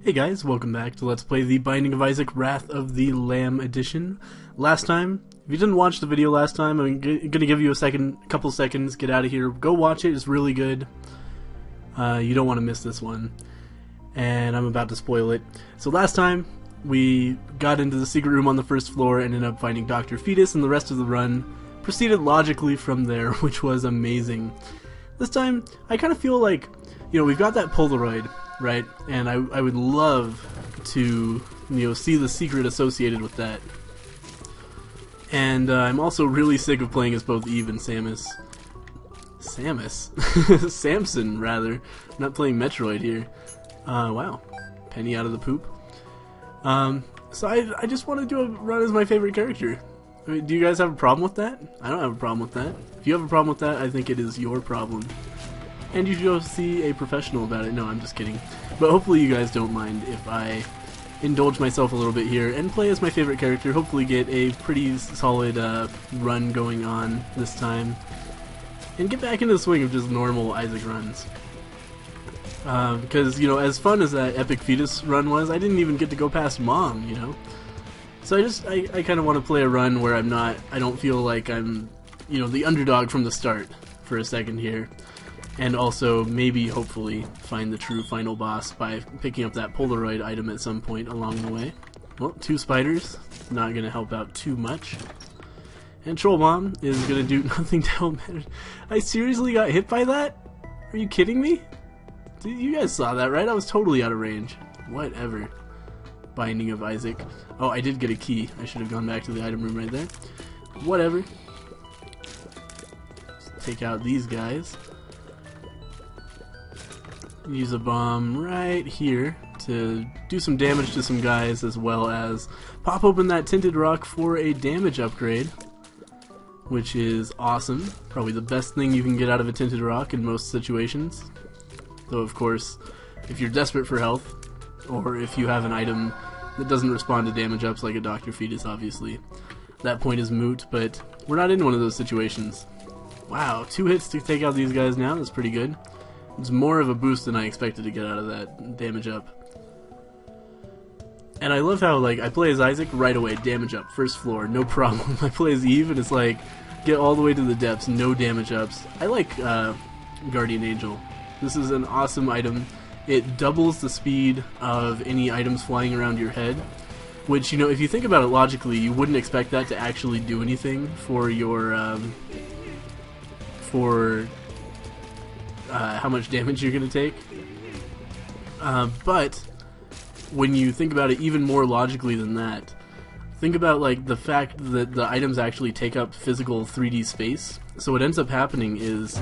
Hey guys, welcome back to Let's Play The Binding of Isaac Wrath of the Lamb edition. Last time, if you didn't watch the video last time, I'm gonna give you a couple seconds, get out of here, go watch it, it's really good. You don't want to miss this one. And I'm about to spoil it. So last time, we got into the secret room on the first floor and ended up finding Dr. Fetus, and the rest of the run proceeded logically from there, which was amazing. This time, I kind of feel like, you know, we've got that Polaroid, right? And I would love to, see the secret associated with that. And I'm also really sick of playing as both Eve and Samus. Samson, rather. I'm not playing Metroid here. Wow. Penny out of the poop. So I just want to do a run as my favorite character. I mean, do you guys have a problem with that? I don't have a problem with that. If you have a problem with that, I think it is your problem. And you should go see a professional about it. No, I'm just kidding. But hopefully you guys don't mind if I indulge myself a little bit here and play as my favorite character. Hopefully get a pretty solid run going on this time. And get back into the swing of just normal Isaac runs. Because, as fun as that epic Fetus run was, I didn't even get to go past Mom, So I kind of want to play a run where I don't feel like I'm, the underdog from the start for a second here. And also, maybe, hopefully, find the true final boss by picking up that Polaroid item at some point along the way. Well, 2 spiders, not going to help out too much. And Troll Bomb is going to do nothing to help matters. I seriously got hit by that? Are you kidding me? Dude, you guys saw that, right? I was totally out of range. Whatever. Binding of Isaac. Oh, I did get a key. I should have gone back to the item room right there. Whatever. Let's take out these guys. Use a bomb right here to do some damage to some guys, as well as pop open that tinted rock for a damage upgrade, which is awesome. Probably the best thing you can get out of a tinted rock in most situations. Though, of course, if you're desperate for health, or if you have an item that doesn't respond to damage ups like a Dr. Fetus, obviously, that point is moot, but we're not in one of those situations. Wow, 2 hits to take out these guys now, that's pretty good. It's more of a boost than I expected to get out of that damage up. And I love how, I play as Isaac right away, damage up, first floor, no problem. I play as Eve and it's like, get all the way to the depths, no damage ups. I like Guardian Angel. This is an awesome item. It doubles the speed of any items flying around your head, which, if you think about it logically, you wouldn't expect that to actually do anything for your, how much damage you're going to take. But when you think about it even more logically than that, think about the fact that the items actually take up physical 3D space. So what ends up happening is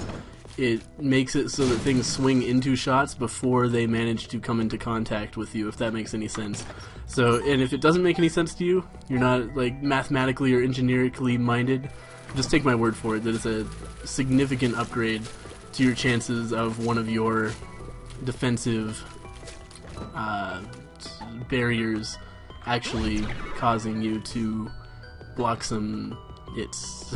it makes it so that things swing into shots before they manage to come into contact with you, if that makes any sense. So, and if it doesn't make any sense to you, you're not mathematically or engineerically minded, just take my word for it that it's a significant upgrade to your chances of one of your defensive barriers actually causing you to block some hits,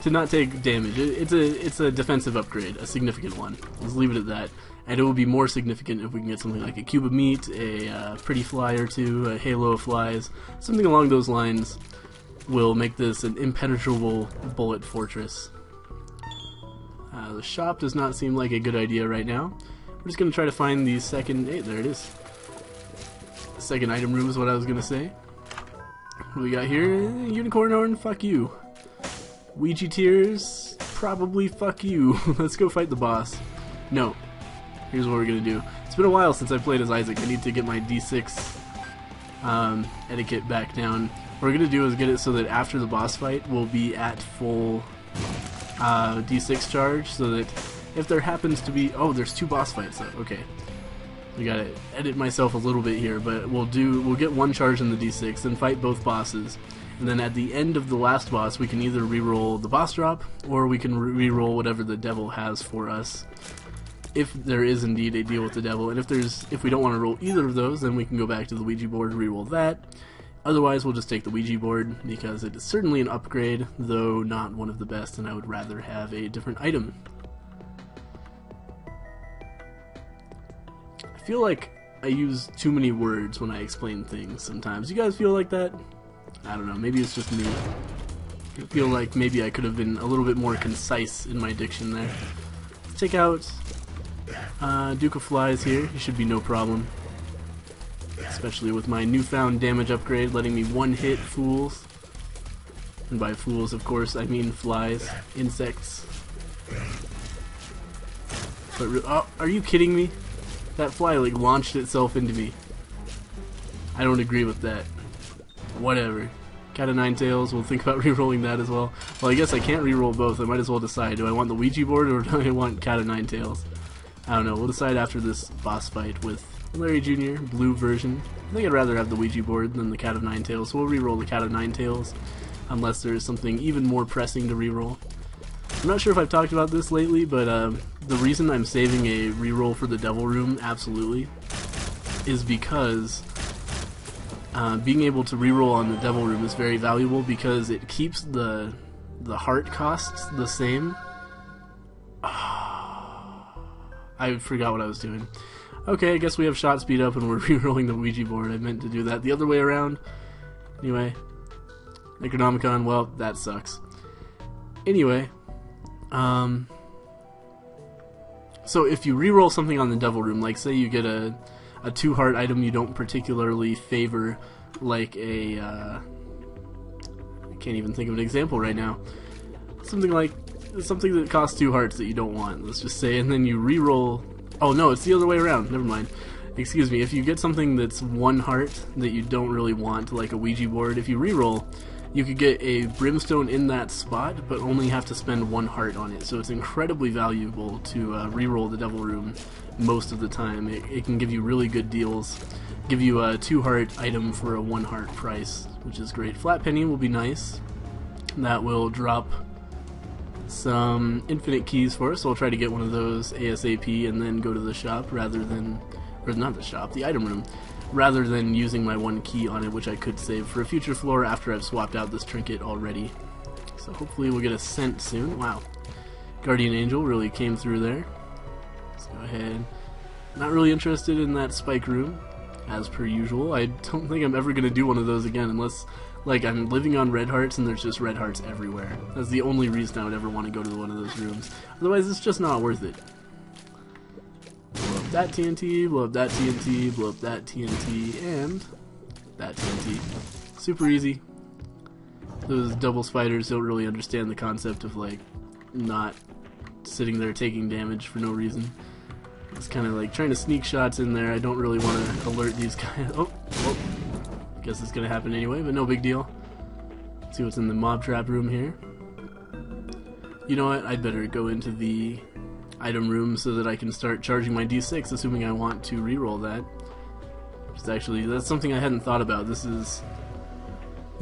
to not take damage. It's a defensive upgrade, a significant one. Let's leave it at that. And it will be more significant if we can get something like a cube of meat, a pretty fly or two, a halo of flies, something along those lines will make this an impenetrable bullet fortress. The shop does not seem like a good idea right now. We're just going to try to find the second... Hey, there it is. The second item room is what I was going to say. What do we got here? Unicorn horn, fuck you. Ouija tears, probably fuck you. Let's go fight the boss. No. Here's what we're going to do. It's been a while since I played as Isaac. I need to get my D6 etiquette back down. What we're going to do is get it so that after the boss fight, we'll be at full... D6 charge, so that if there happens to be... Oh, there's 2 boss fights though. Okay. We gotta edit myself a little bit here, but we'll get 1 charge in the D6, then fight both bosses. And then at the end of the last boss, we can either reroll the boss drop, or we can reroll whatever the devil has for us. If there is indeed a deal with the devil, and if we don't want to roll either of those, then we can go back to the Ouija board and reroll that. Otherwise, we'll just take the Ouija board, because it is certainly an upgrade, though not one of the best, and I would rather have a different item. I feel like I use too many words when I explain things sometimes. You guys feel like that? I don't know, maybe it's just me. I feel like maybe I could have been a little bit more concise in my diction there. Let's check out Duke of Flies here. He should be no problem. Especially with my newfound damage upgrade, letting me one-hit fools. And by fools, of course, I mean flies, insects. But oh, are you kidding me? That fly like launched itself into me. I don't agree with that. Whatever. Cat of Nine Tails, we'll think about re-rolling that as well. Well, I guess I can't re-roll both. I might as well decide. Do I want the Ouija board or do I want Cat of Nine Tails? I don't know. We'll decide after this boss fight with Larry Jr., blue version. I think I'd rather have the Ouija board than the Cat of Nine Tails, so we'll re-roll the Cat of Nine Tails unless there is something even more pressing to re-roll. I'm not sure if I've talked about this lately, but the reason I'm saving a re-roll for the Devil Room, absolutely, is because being able to re-roll on the Devil Room is very valuable because it keeps the heart costs the same. I forgot what I was doing. Okay, I guess we have shot speed up and we're re-rolling the Ouija board. I meant to do that the other way around. Anyway, Necronomicon, well, that sucks. Anyway, so if you re-roll something on the Devil Room, like say you get a 2-heart item you don't particularly favor, like a, I can't even think of an example right now. Something that costs 2 hearts that you don't want, let's just say, and then you re-roll. Oh no, it's the other way around, never mind. Excuse me, if you get something that's 1 heart that you don't really want, like a Ouija board, if you re-roll, you could get a brimstone in that spot, but only have to spend 1 heart on it. So it's incredibly valuable to re-roll the Devil Room most of the time. It can give you really good deals. Give you a 2-heart item for a 1-heart price, which is great. Flat penny will be nice. That will drop some infinite keys for us, so I'll try to get one of those ASAP and then go to the shop rather than, or not the shop, the item room, rather than using my 1 key on it, which I could save for a future floor after I've swapped out this trinket already. So hopefully we'll get a scent soon. Wow. Guardian Angel really came through there. Let's go ahead. Not really interested in that spike room, as per usual. I don't think I'm ever going to do one of those again unless, like, I'm living on red hearts and there's just red hearts everywhere. That's the only reason I would ever want to go to one of those rooms. Otherwise, it's just not worth it. Blow up that TNT, blow up that TNT, blow up that TNT, and that TNT. Super easy. Those double spiders don't really understand the concept of, like, not sitting there taking damage for no reason. It's kind of like trying to sneak shots in there. I don't really want to alert these guys. Oh, well, guess it's going to happen anyway, but no big deal. Let's see what's in the mob trap room here. You know what? I'd better go into the item room so that I can start charging my D6, assuming I want to reroll that. Just actually, that's something I hadn't thought about. This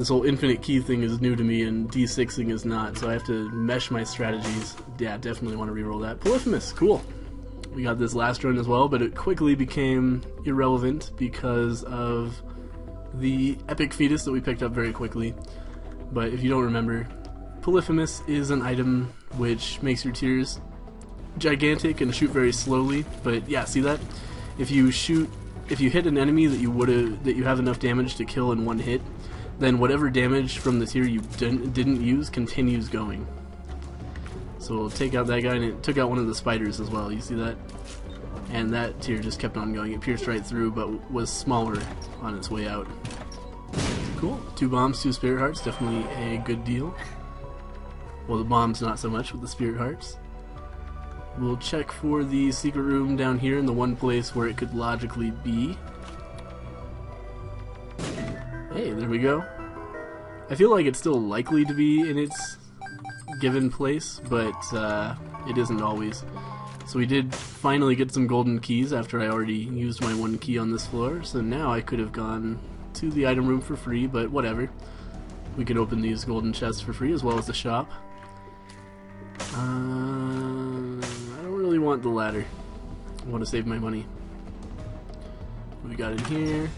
whole infinite key thing is new to me, and D6ing is not, so I have to mesh my strategies. Yeah, definitely want to reroll that. POLYPHEMUS, cool. We got this last run as well, but it quickly became irrelevant because of the epic fetus that we picked up very quickly. But if you don't remember, POLYPHEMUS is an item which makes your tears gigantic and shoot very slowly. But yeah, see that? If you hit an enemy that you have enough damage to kill in 1 hit, then whatever damage from the tier you didn't use continues going. So we'll take out that guy, and it took out one of the spiders as well, you see that? And that tier just kept on going. It pierced right through, but was smaller on its way out. Cool. 2 bombs, 2 spirit hearts, definitely a good deal. Well, the bombs not so much, with the spirit hearts. We'll check for the secret room down here in the one place where it could logically be. Hey, there we go. I feel like it's still likely to be in its given place, but it isn't always. So we did finally get some golden keys after I already used my 1 key on this floor, so now I could have gone to the item room for free, but whatever. We could open these golden chests for free as well as the shop. I don't really want the ladder. I want to save my money. What we got in here?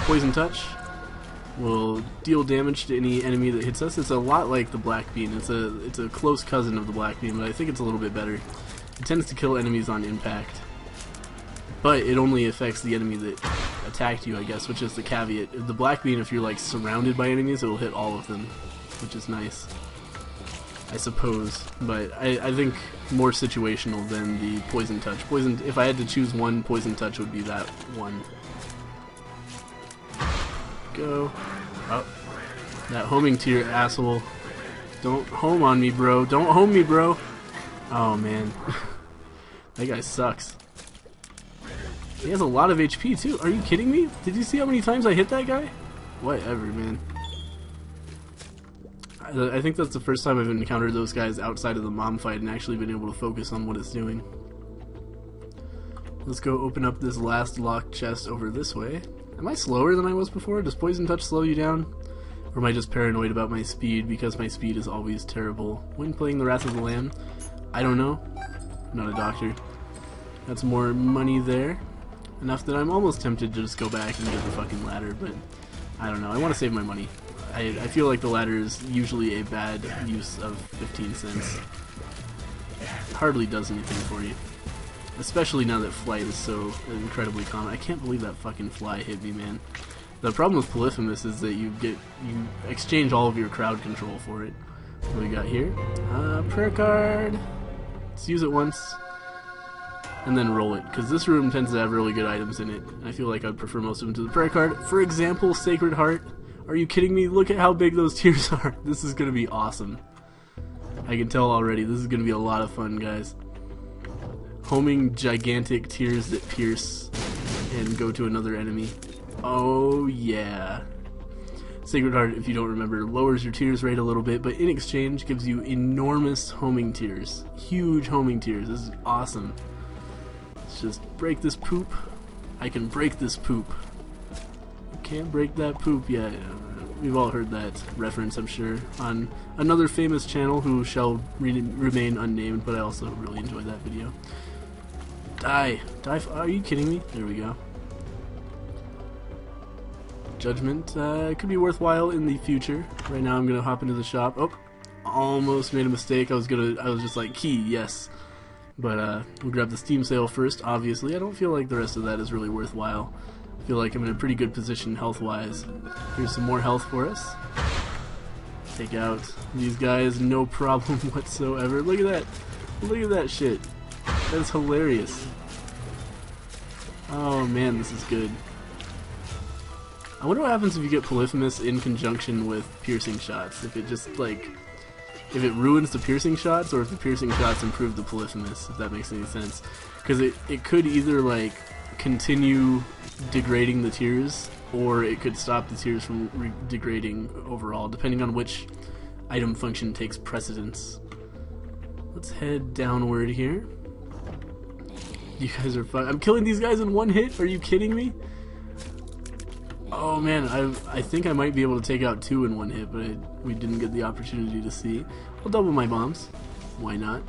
Poison Touch will deal damage to any enemy that hits us. It's a lot like the Black Bean. It's a close cousin of the Black Bean, but I think it's a little bit better. It tends to kill enemies on impact. but it only affects the enemy that attacked you, I guess, which is the caveat. The black bean, if you're like surrounded by enemies, it will hit all of them, which is nice, I suppose. But I think more situational than the poison touch. Poison, if I had to choose one, poison touch would be that one. Go. Oh, that homing tier asshole. Don't home on me, bro. Don't home me, bro. Oh man, that guy sucks. He has a lot of HP too. Are you kidding me? Did you see how many times I hit that guy? Whatever, man. I think that's the first time I've encountered those guys outside of the mom fight and actually been able to focus on what it's doing. Let's go open up this last locked chest over this way. Am I slower than I was before? Does poison touch slow you down? Or am I just paranoid about my speed because my speed is always terrible when playing the Wrath of the Lamb? I don't know. I'm not a doctor. That's more money there. Enough that I'm almost tempted to just go back and get the fucking ladder, but I don't know. I want to save my money. I feel like the ladder is usually a bad use of 15 cents. It hardly does anything for you. Especially now that flight is so incredibly common. I can't believe that fucking fly hit me, man. The problem with Polyphemus is that you exchange all of your crowd control for it. What do we got here? Prayer card. Let's use it once. And then roll it, because this room tends to have really good items in it. I feel like I'd prefer most of them to the prayer card. For example, Sacred Heart. Are you kidding me? Look at how big those tears are. This is going to be awesome. I can tell already. This is going to be a lot of fun, guys. Homing gigantic tears that pierce and go to another enemy. Oh, yeah. Sacred Heart, if you don't remember, lowers your tears rate a little bit, but in exchange gives you enormous homing tears. Huge homing tears. This is awesome. Let's just break this poop. I can break this poop. You can't break that poop yet. We've all heard that reference, I'm sure, on another famous channel who shall remain unnamed, but I also really enjoyed that video. Die! Die! Are you kidding me? There we go. Judgment could be worthwhile in the future. Right now I'm gonna hop into the shop. Oh, almost made a mistake. I was just like, key, yes. But we'll grab the Steam sale first, obviously. I don't feel like the rest of that is really worthwhile. I feel like I'm in a pretty good position health-wise. Here's some more health for us. Take out these guys, no problem whatsoever. Look at that. Look at that shit. That's hilarious. Oh man, this is good. I wonder what happens if you get Polyphemus in conjunction with piercing shots. If it just, like, if it ruins the piercing shots, or if the piercing shots improve the Polyphemus, if that makes any sense. Because it could either, like, continue degrading the tears, or it could stop the tears from degrading overall, depending on which item function takes precedence. Let's head downward here. You guys are fun. I'm killing these guys in one hit? Are you kidding me? Oh man, I think I might be able to take out two in one hit, but we didn't get the opportunity to see. I'll double my bombs. Why not?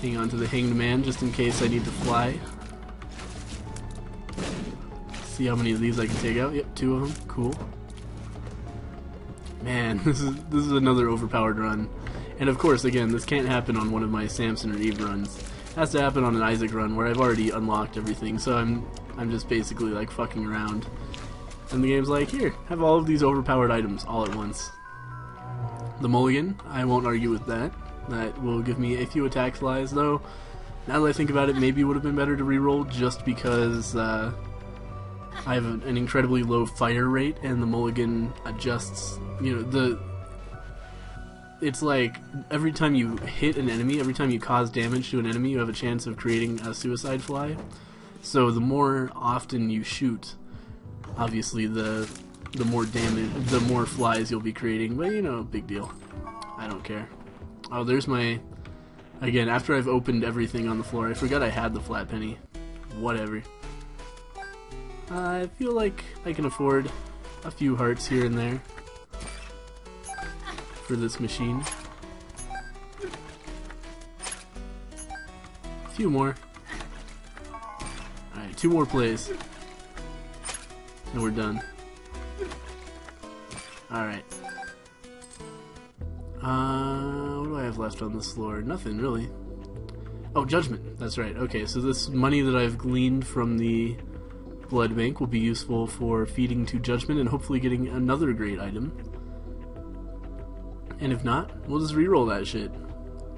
Hang on to the hanged man just in case I need to fly. See how many of these I can take out. Yep, two of them. Cool. Man, this is another overpowered run. And of course, again, this can't happen on one of my Samson or Eve runs. It has to happen on an Isaac run where I've already unlocked everything, so I'm just basically like fucking around. And the game's like, here, have all of these overpowered items all at once. The Mulligan, I won't argue with that. That will give me a few attack flies, though. Now that I think about it, maybe it would have been better to reroll just because I have an incredibly low fire rate, and the Mulligan adjusts, you know, it's like every time you hit an enemy, every time you cause damage to an enemy, you have a chance of creating a suicide fly. So the more often you shoot, obviously the more damage, the more flies you'll be creating, but you know, big deal. I don't care. Oh, there's my, again, after I've opened everything on the floor, I forgot I had the flat penny. Whatever. I feel like I can afford a few hearts here and there for this machine. A few more. Alright, two more plays. And we're done. Alright. What do I have left on this floor? Nothing, really. Oh, judgment. That's right. Okay, so this money that I've gleaned from the blood bank will be useful for feeding to judgment and hopefully getting another great item. And if not, we'll just reroll that shit.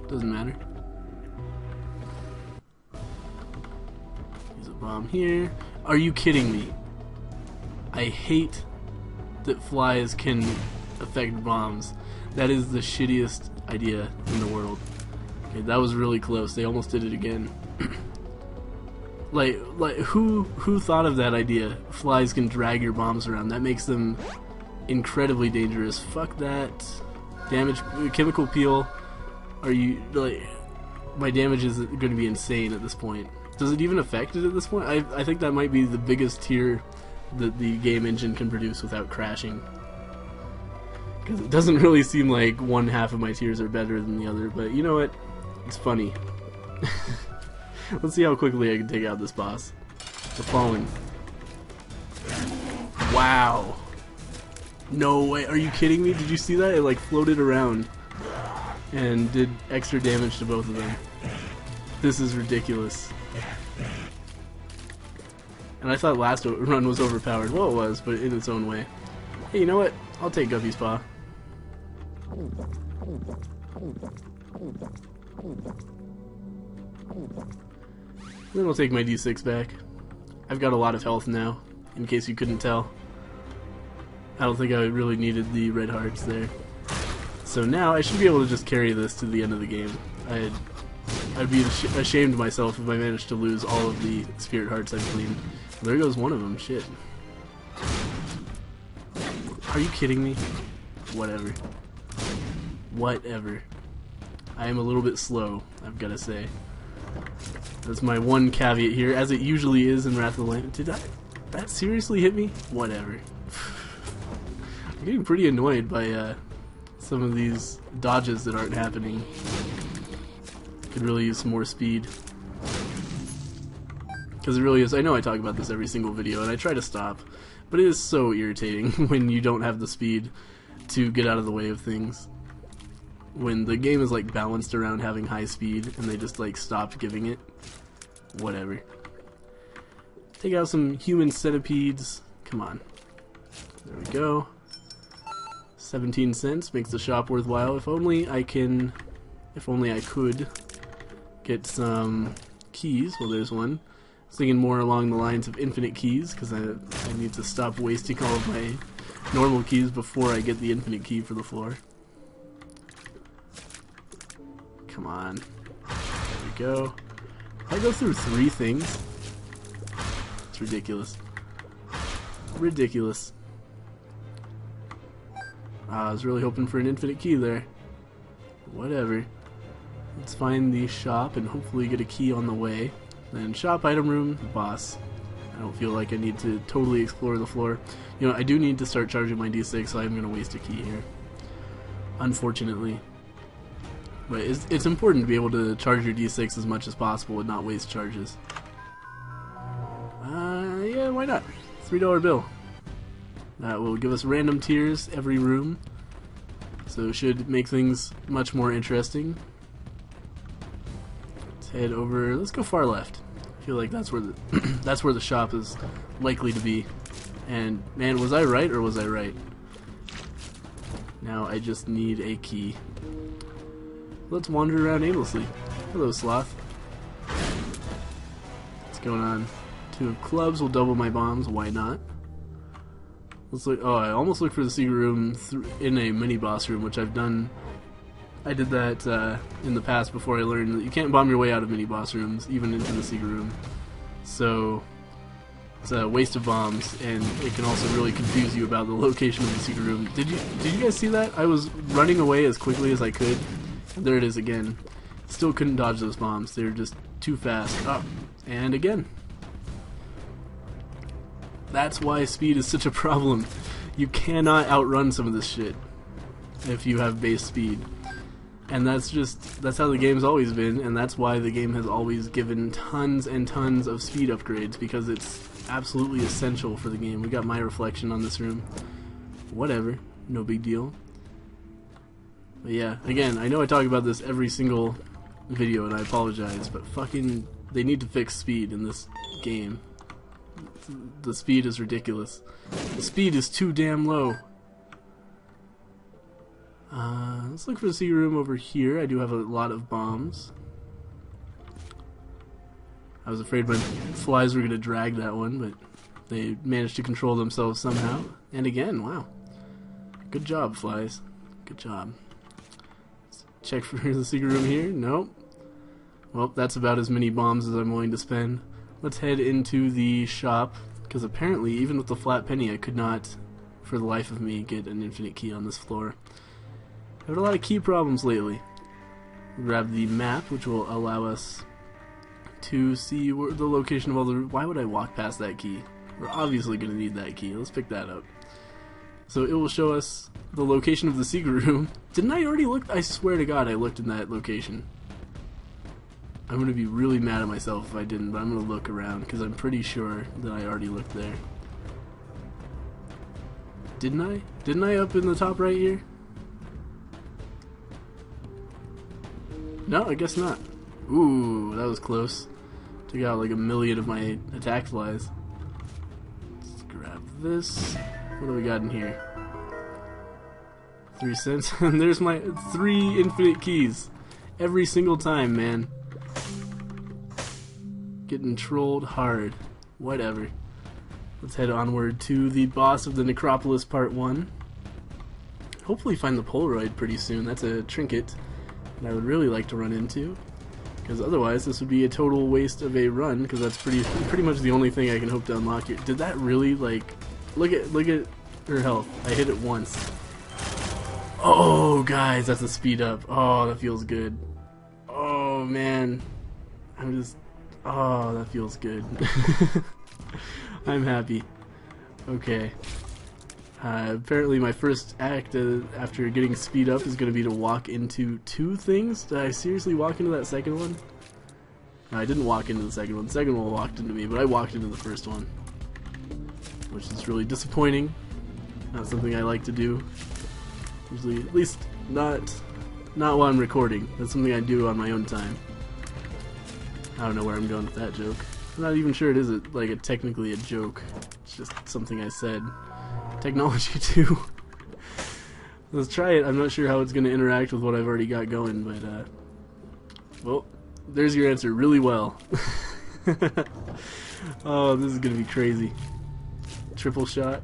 Doesn't matter. There's a bomb here. Are you kidding me? I hate that flies can affect bombs. That is the shittiest idea in the world. Okay, that was really close. They almost did it again. like who thought of that idea? Flies can drag your bombs around. That makes them incredibly dangerous. Fuck that. Damage, chemical peel. Are you like? My damage is going to be insane at this point. Does it even affect it at this point? I think that might be the biggest tier that the game engine can produce without crashing. Because it doesn't really seem like one half of my tiers are better than the other, but you know what? It's funny. Let's see how quickly I can take out this boss. We're falling. Wow. No way. Are you kidding me? Did you see that? It like floated around and did extra damage to both of them. This is ridiculous. And I thought last run was overpowered. Well, it was, but in its own way. Hey, you know what? I'll take Guppy's Paw. Then I'll take my D6 back. I've got a lot of health now, in case you couldn't tell. I don't think I really needed the red hearts there. So now I should be able to just carry this to the end of the game. I'd be ashamed of myself if I managed to lose all of the spirit hearts I've cleaned. There goes one of them. Shit. Are you kidding me? Whatever. Whatever. I am a little bit slow, I've got to say. That's my one caveat here, as it usually is in Wrath of the Lamb. Did that seriously hit me? Whatever. I'm getting pretty annoyed by some of these dodges that aren't happening. Could really use some more speed. Because it really is. I know I talk about this every single video, and I try to stop, but it is so irritating when you don't have the speed to get out of the way of things. When the game is like balanced around having high speed, and they just like stopped giving it. Whatever. Take out some human centipedes. Come on. There we go. 17 cents makes the shop worthwhile. If only I could get some keys. Well, there's one. I was thinking more along the lines of infinite keys, because I need to stop wasting all of my normal keys before I get the infinite key for the floor. Come on. There we go. I go through 3 things. It's ridiculous. Ridiculous. I was really hoping for an infinite key there. Whatever. Let's find the shop and hopefully get a key on the way. Then shop, item room, boss. I don't feel like I need to totally explore the floor. You know, I do need to start charging my D6, so I'm going to waste a key here. Unfortunately. But it's important to be able to charge your D6 as much as possible and not waste charges. Yeah, why not? $3 bill. That will give us random tiers every room. So it should make things much more interesting. Let's head over. Let's go far left. I feel like that's where the that's where the shop is likely to be. And man, was I right or was I right? Now I just need a key. Let's wander around aimlessly. Hello, sloth. What's going on? 2 of clubs will double my bombs. Why not? Let's look. Oh, I almost looked for the secret room in a mini boss room, which I've done. I did that in the past before I learned that you can't bomb your way out of mini boss rooms, even into the secret room. So it's a waste of bombs, and it can also really confuse you about the location of the secret room. Did you guys see that? I was running away as quickly as I could. And there it is again. Still couldn't dodge those bombs. They were just too fast. Oh, and again. That's why speed is such a problem. You cannot outrun some of this shit if you have base speed. And that's how the game's always been, and that's why the game has always given tons and tons of speed upgrades, because it's absolutely essential for the game. We got my reflection on this room. Whatever, no big deal. But yeah, again, I know I talk about this every single video, and I apologize, but fucking, they need to fix speed in this game. The speed is ridiculous. The speed is too damn low. Let's look for the secret room over here. I do have a lot of bombs. I was afraid my flies were going to drag that one, but they managed to control themselves somehow. And again, wow. Good job, flies. Good job. Let's check for the secret room here. Nope. Well, that's about as many bombs as I'm willing to spend. Let's head into the shop, because apparently, even with the flat penny, I could not, for the life of me, get an infinite key on this floor. I've had a lot of key problems lately. Grab the map, which will allow us to see where the location of all the... Why would I walk past that key? We're obviously going to need that key. Let's pick that up. So it will show us the location of the secret room. Didn't I already look? I swear to God I looked in that location. I'm going to be really mad at myself if I didn't, but I'm going to look around because I'm pretty sure that I already looked there. Didn't I? Didn't I up in the top right here? No, I guess not. Ooh, that was close. Took out like a million of my attack flies. Let's grab this. What do we got in here? 3 cents. And there's my 3 infinite keys. Every single time, man. Getting trolled hard. Whatever. Let's head onward to the boss of the Necropolis Part 1. Hopefully find the Polaroid pretty soon. That's a trinket that I would really like to run into. Because otherwise this would be a total waste of a run, because that's pretty much the only thing I can hope to unlock here. Did that really, like... Look at her health. I hit it once. Oh, guys, that's a speed up. Oh, that feels good. Oh, man. I'm just... Oh, that feels good. I'm happy. Okay. Apparently my first act after getting speed up is going to be to walk into 2 things. Did I seriously walk into that second one? No, I didn't walk into the second one. The second one walked into me, but I walked into the first one. Which is really disappointing. Not something I like to do. Usually, at least not while I'm recording. That's something I do on my own time. I don't know where I'm going with that joke. I'm not even sure it is like technically a joke. It's just something I said. Technology 2. Let's try it. I'm not sure how it's going to interact with what I've already got going, but well, there's your answer. Really well. Oh, this is going to be crazy. Triple shot.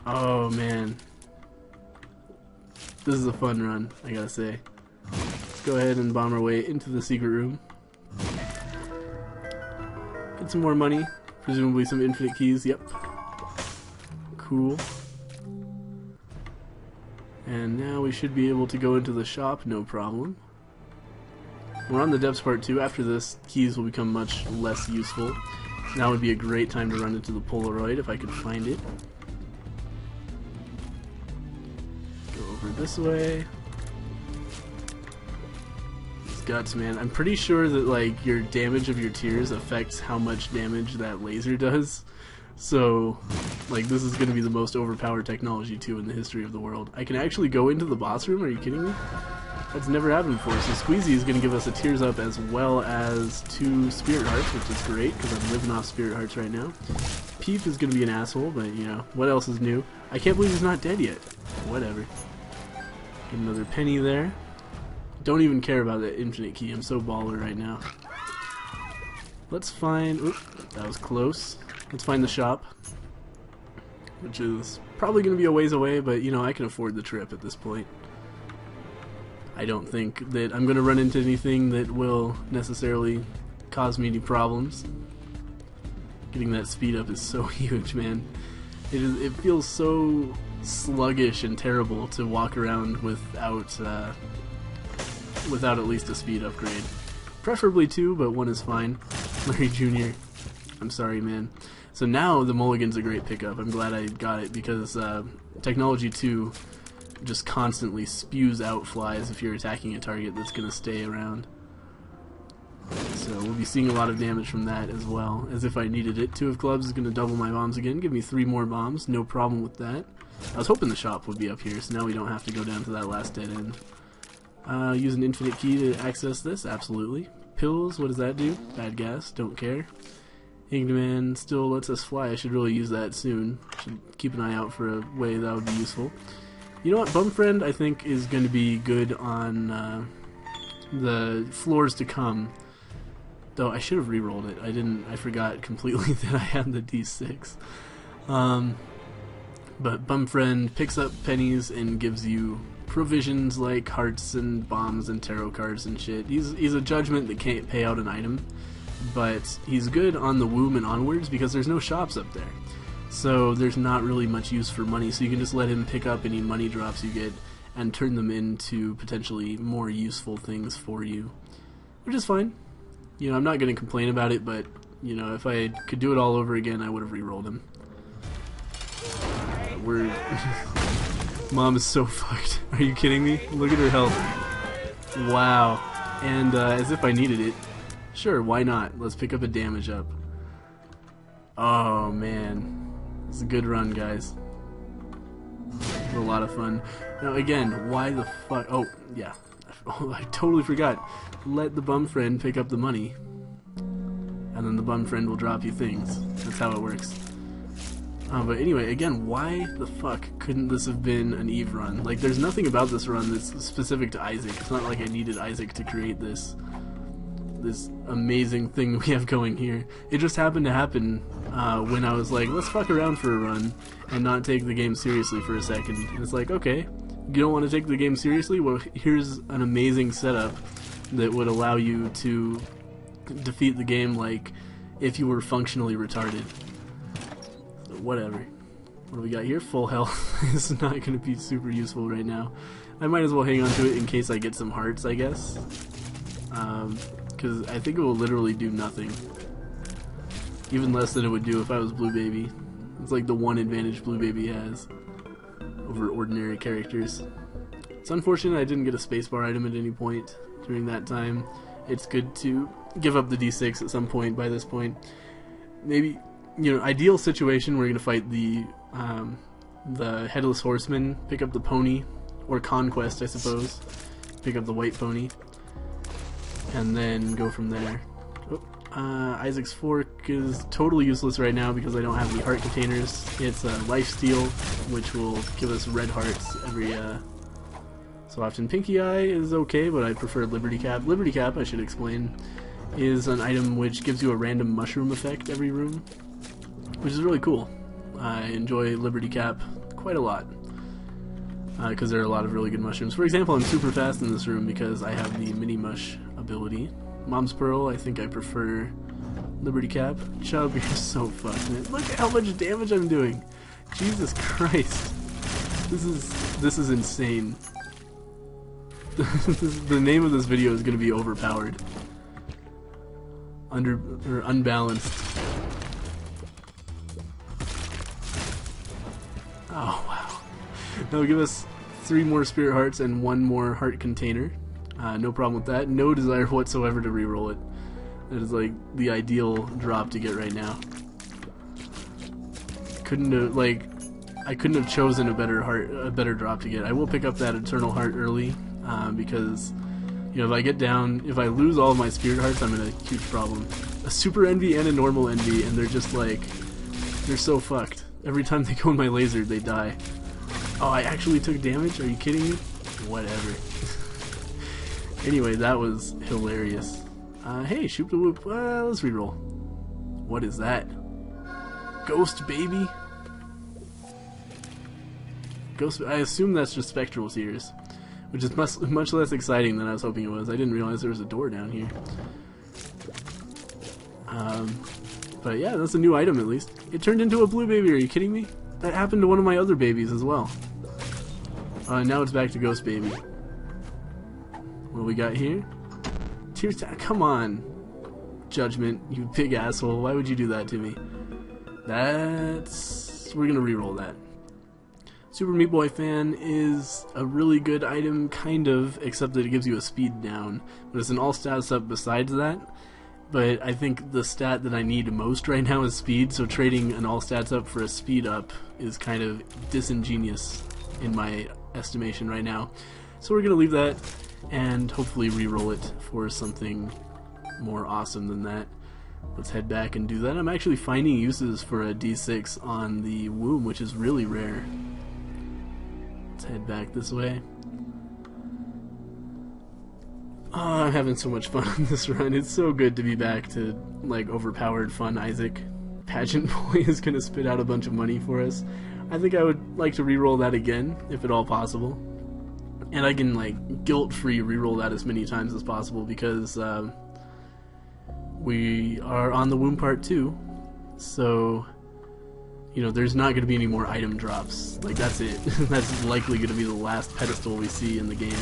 Oh man, this is a fun run, I gotta say. Let's go ahead and bomb our way into the secret room. Get some more money, presumably some infinite keys. Yep. Cool. And now we should be able to go into the shop, no problem. We're on the depths part 2. After this, keys will become much less useful. Now would be a great time to run into the Polaroid if I could find it. Go over this way. These guts, man. I'm pretty sure that like your damage of your tears affects how much damage that laser does. So, like, this is going to be the most overpowered technology, too, in the history of the world. I can actually go into the boss room? Are you kidding me? That's never happened before. So Squeezy is going to give us a Tears Up as well as 2 Spirit Hearts, which is great, because I'm living off Spirit Hearts right now. Peep is going to be an asshole, but, you know, what else is new? I can't believe he's not dead yet. Whatever. Get another penny there. Don't even care about that infinite key. I'm so baller right now. Let's find... Oop, that was close. Let's find the shop, which is probably going to be a ways away, but, you know, I can afford the trip at this point. I don't think that I'm going to run into anything that will necessarily cause me any problems. Getting that speed up is so huge, man. It feels so sluggish and terrible to walk around without at least a speed upgrade. Preferably 2, but 1 is fine. Larry Jr. I'm sorry, man. So now the Mulligan's a great pickup. I'm glad I got it because Technology 2 just constantly spews out flies if you're attacking a target that's going to stay around. So we'll be seeing a lot of damage from that as well. As if I needed it. 2 of clubs is going to double my bombs again. Give me 3 more bombs. No problem with that. I was hoping the shop would be up here, so now we don't have to go down to that last dead end. Use an infinite key to access this, absolutely. Pills, what does that do? Bad gas, don't care. Igniman still lets us fly. I should really use that soon. Should keep an eye out for a way that would be useful. You know what, Bum Friend I think is going to be good on the floors to come. Though I should have re-rolled it. I forgot completely that I had the D6. But Bum Friend picks up pennies and gives you provisions like hearts and bombs and tarot cards and shit. He's a judgment that can't pay out an item, but he's good on the womb and onwards because there's no shops up there. So there's not really much use for money, so you can just let him pick up any money drops you get and turn them into potentially more useful things for you, which is fine. You know, I'm not going to complain about it, but, you know, if I could do it all over again, I would have re-rolled him. We're... Mom is so fucked. Are you kidding me? Look at her health. Wow. And, as if I needed it. Sure, why not? Let's pick up a damage up. Oh, man. It's a good run, guys. It's a lot of fun. Now, again, why the fuck... Oh, yeah. I totally forgot. Let the Bum Friend pick up the money, and then the Bum Friend will drop you things. That's how it works. But anyway, again, why the fuck couldn't this have been an Eve run? Like, there's nothing about this run that's specific to Isaac. It's not like I needed Isaac to create this amazing thing we have going here. It just happened to happen when I was like, let's fuck around for a run and not take the game seriously for a second. And it's like, okay, you don't want to take the game seriously? Well, here's an amazing setup that would allow you to defeat the game like if you were functionally retarded. So whatever. What do we got here? Full health. This is not going to be super useful right now. I might as well hang on to it in case I get some hearts, I guess. Because I think it will literally do nothing. Even less than it would do if I was Blue Baby. It's like the one advantage Blue Baby has over ordinary characters. It's unfortunate I didn't get a spacebar item at any point during that time. It's good to give up the D6 at some point by this point. Maybe, you know, ideal situation, we're going to fight the Headless Horseman, pick up the pony, or Conquest, I suppose. Pick up the white pony, and then go from there. Isaac's Fork is totally useless right now because I don't have the heart containers. It's a lifesteal, which will give us red hearts every so often. Pinky Eye is okay, but I prefer Liberty Cap. Liberty Cap, I should explain, is an item which gives you a random mushroom effect every room, which is really cool. I enjoy Liberty Cap quite a lot because there are a lot of really good mushrooms. For example, I'm super fast in this room because I have the Mini Mush ability. Mom's Pearl, I think I prefer Liberty Cap. Chubb, you're so fucked, man. Look at how much damage I'm doing. Jesus Christ. This is insane. The name of this video is going to be Overpowered. Unbalanced. Oh, wow. That'll give us 3 more Spirit Hearts and 1 more Heart Container. No problem with that. No desire whatsoever to reroll it. That is like the ideal drop to get right now. I couldn't have chosen a better drop to get. I will pick up that Eternal Heart early because, you know, if I lose all of my Spirit Hearts, I'm in a huge problem. A Super Envy and a Normal Envy, and they're just like, they're so fucked. Every time they go in my laser, they die. Oh, I actually took damage? Are you kidding me? Whatever. Anyway, that was hilarious. Hey, Shoop the Whoop. Let's reroll. What is that? Ghost Baby? Ghost. I assume that's just Spectral Tears, which is much less exciting than I was hoping it was. I didn't realize there was a door down here. But yeah, that's a new item at least. It turned into a Blue Baby. Are you kidding me? That happened to one of my other babies as well. Now it's back to Ghost Baby. What do we got here? Tears. Come on, Judgment, you big asshole. Why would you do that to me? We're gonna reroll that. Super Meat Boy Fan is a really good item, kind of, except that it gives you a speed down. But it's an all stats up besides that. But I think the stat that I need most right now is speed, so trading an all stats up for a speed up is kind of disingenuous in my estimation right now. So we're gonna leave that. and hopefully re-roll it for something more awesome than that. Let's head back and do that. I'm actually finding uses for a D6 on the womb, which is really rare. Let's head back this way. Oh, I'm having so much fun on this run. It's so good to be back to, like, overpowered fun Isaac. Pageant Boy is going to spit out a bunch of money for us. I think I would like to re-roll that again, if at all possible. And I can, like, guilt-free re-roll that as many times as possible because we are on the womb part 2. So, you know, there's not going to be any more item drops. Like, that's it. That's likely going to be the last pedestal we see in the game.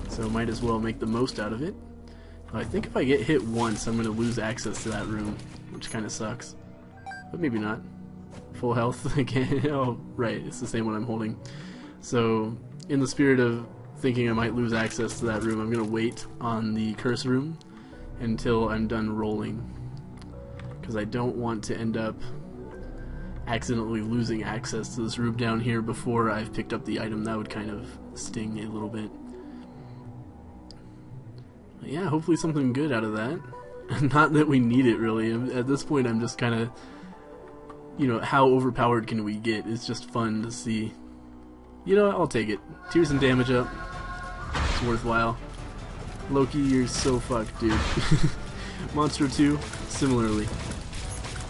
So might as well make the most out of it. I think if I get hit once, I'm going to lose access to that room, which kind of sucks. But maybe not. Full health again. Oh, right, it's the same one I'm holding. So, in the spirit of thinking I might lose access to that room, I'm going to wait on the curse room until I'm done rolling. Because I don't want to end up accidentally losing access to this room down here before I've picked up the item. That would kind of sting a little bit. But yeah, hopefully something good out of that. Not that we need it, really. At this point, I'm just kind of... You know, how overpowered can we get? It's just fun to see. You know what? I'll take it. Tears and damage up. It's worthwhile. Loki, you're so fucked, dude. Monster 2, similarly.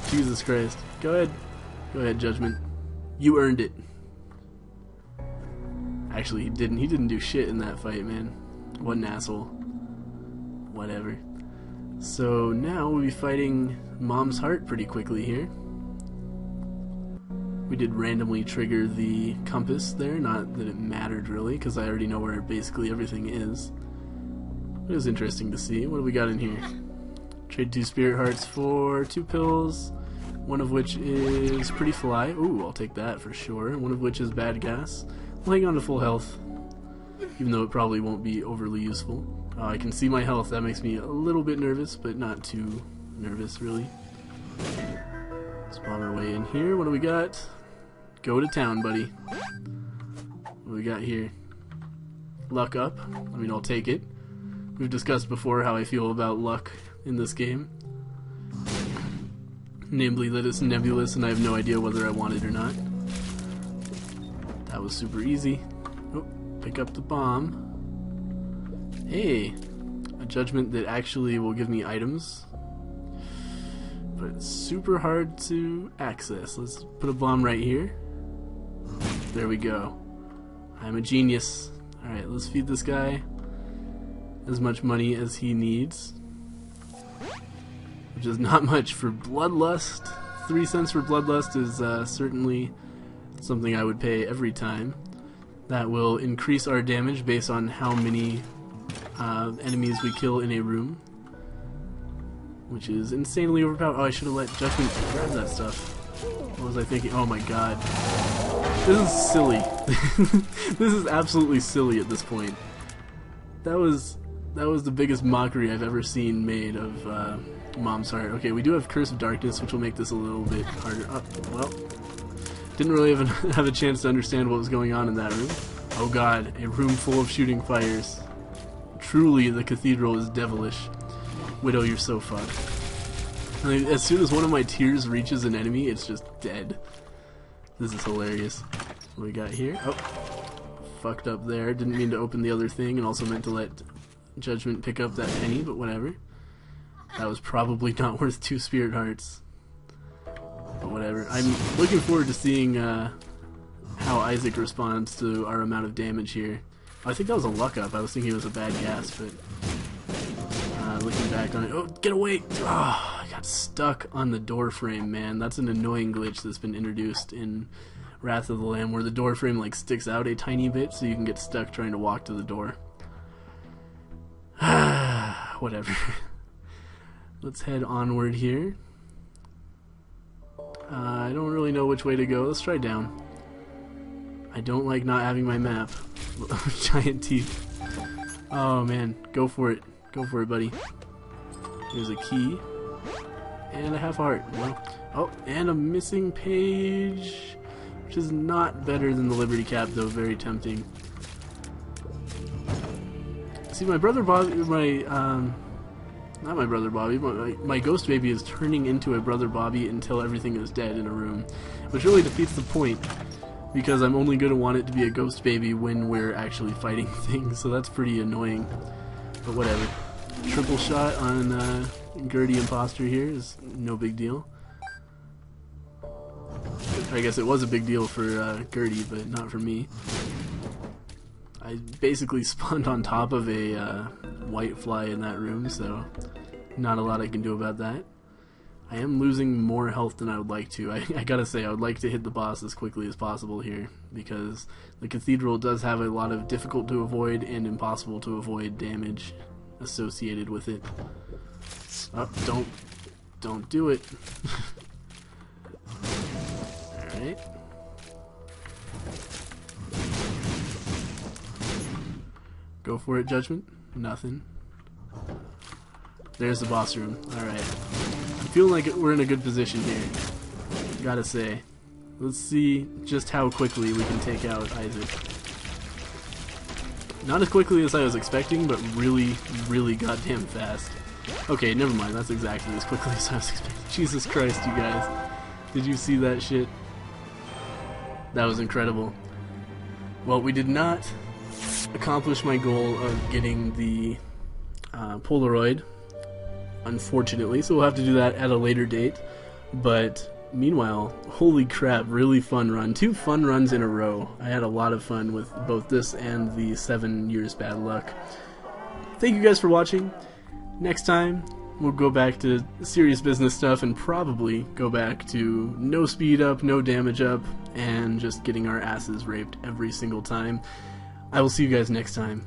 Jesus Christ. Go ahead. Go ahead, Judgment. You earned it. Actually, he didn't. He didn't do shit in that fight, man. What an asshole. Whatever. So now we'll be fighting Mom's Heart pretty quickly here. We did randomly trigger the compass there, not that it mattered really, because I already know where basically everything is. It was interesting to see. What do we got in here? Trade 2 spirit hearts for 2 pills, one of which is Pretty Fly. Ooh, I'll take that for sure. One of which is Bad Gas. We'll hang on to full health, even though it probably won't be overly useful. I can see my health. That makes me a little bit nervous, but not too nervous really. Let's bomb our way in here. What do we got? Go to town, buddy. What do we got here? Luck up. I mean, I'll take it. We've discussed before how I feel about luck in this game. Namely that it's nebulous and I have no idea whether I want it or not. That was super easy. Oh, pick up the bomb. Hey, a judgment that actually will give me items. But it's super hard to access. Let's put a bomb right here. There we go. I'm a genius. Alright, let's feed this guy as much money as he needs. Which is not much for Bloodlust. 3 cents for Bloodlust is certainly something I would pay every time. That will increase our damage based on how many enemies we kill in a room. Which is insanely overpowered. Oh, I should have let Judgment grab that stuff. What was I thinking? Oh my god. This is silly. This is absolutely silly at this point. That was the biggest mockery I've ever seen made of Mom's Heart. Okay, we do have Curse of Darkness, which will make this a little bit harder. Oh, well, didn't really have a chance to understand what was going on in that room. Oh god, a room full of shooting fires. Truly, the cathedral is devilish. Widow, you're so fucked. I mean, as soon as one of my tears reaches an enemy, it's just dead. This is hilarious. What do we got here? Oh, fucked up there. Didn't mean to open the other thing, and also meant to let Judgment pick up that penny, but whatever. That was probably not worth 2 spirit hearts. But whatever. I'm looking forward to seeing how Isaac responds to our amount of damage here. I think that was a luck up. I was thinking it was a Bad Gas, but looking back on it. Oh, get away! Oh, I got stuck on the door frame, man. That's an annoying glitch that's been introduced in Wrath of the Lamb, where the door frame like sticks out a tiny bit, so you can get stuck trying to walk to the door. Whatever. Let's head onward here. I don't really know which way to go. Let's try down. I don't like not having my map. Giant teeth. Oh man, go for it. Go for it, buddy. Here's a key. And a half heart. Well, oh, and a missing page. Which is not better than the Liberty Cap, though very tempting. See, my brother Bobby, not my brother Bobby, but my ghost baby is turning into a brother Bobby until everything is dead in a room, which really defeats the point, because I'm only going to want it to be a ghost baby when we're actually fighting things, so that's pretty annoying, but whatever. Triple shot on Gertie Imposter here is no big deal. I guess it was a big deal for Gertie, but not for me. I basically spawned on top of a white fly in that room, so not a lot I can do about that. I am losing more health than I would like to. I gotta say, I would like to hit the boss as quickly as possible here, because the cathedral does have a lot of difficult to avoid and impossible to avoid damage associated with it. Oh, don't do it. Alright. Go for it, Judgment. Nothing. There's the boss room. Alright. I feel like we're in a good position here. Gotta say. Let's see just how quickly we can take out Isaac. Not as quickly as I was expecting, but really, really goddamn fast. Okay, never mind. That's exactly as quickly as I was expecting. Jesus Christ, you guys. Did you see that shit? That was incredible. Well, we did not accomplish my goal of getting the Polaroid, unfortunately, so we'll have to do that at a later date. But meanwhile, holy crap, really fun run. 2 fun runs in a row. I had a lot of fun with both this and the 7 years bad luck. Thank you guys for watching. Next time, we'll go back to serious business stuff and probably go back to no speed up, no damage up, and just getting our asses raped every single time. I will see you guys next time.